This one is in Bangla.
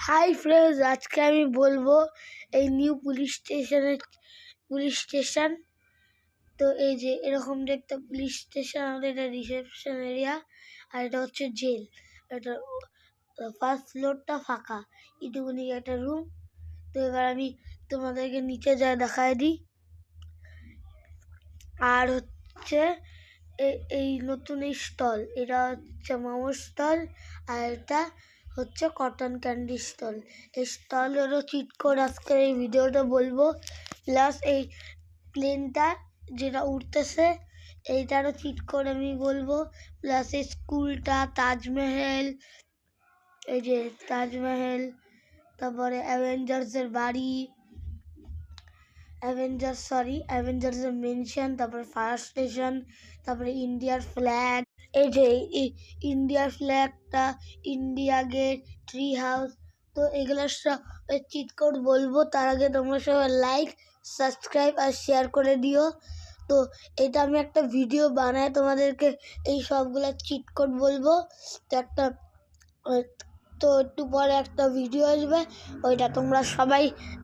হাই ফ্রেন্ডস, আজকে আমি বলবো এই নিউ পুলিশ স্টেশন। তো এই যে এরকম দেখতে পুলিশ স্টেশন, আমাদের এটা রিসেপশন এরিয়া, আর এটা হচ্ছে জেল। এটা ফার্স্ট ফ্লোরটা ফাঁকা, এটুকুনি একটা রুম। তো এবার আমি তোমাদেরকে নিচে যা দেখায় দিই। আর হচ্ছে এই নতুন এই স্টল, এটা হচ্ছে মোমোর স্টল, আর এটা হচ্ছে কটন ক্যান্ডি স্টল। এই স্টলেরও চিট কোড আজকের এই ভিডিওটা বলবো, প্লাস এই প্লেনটা যেটা উঠতেছে এইটারও চিট কোড আমি বলবো, প্লাস এই স্কুলটা, তাজমহল, এই যে তাজমহল, তারপরে অ্যাভেঞ্জার্সের বাড়ি, অ্যাভেঞ্জার্সের মেনশন, তারপরে ফায়ার স্টেশন, তারপরে ইন্ডিয়ার ফ্ল্যাগ, এই যে ইন্ডিয়ার ফ্ল্যাগটা, ইন্ডিয়া গেট, ট্রি হাউস। তো এগুলোর সব চিট কোড বলবো, তার আগে তোমরা সবাই লাইক, সাবস্ক্রাইব আর শেয়ার করে দিও। তো এটা আমি একটা ভিডিও বানায় তোমাদেরকে এই সবগুলো চিট কোড বলবো। তো একটু পরে একটা ভিডিও আসবে, ওইটা তোমরা সবাই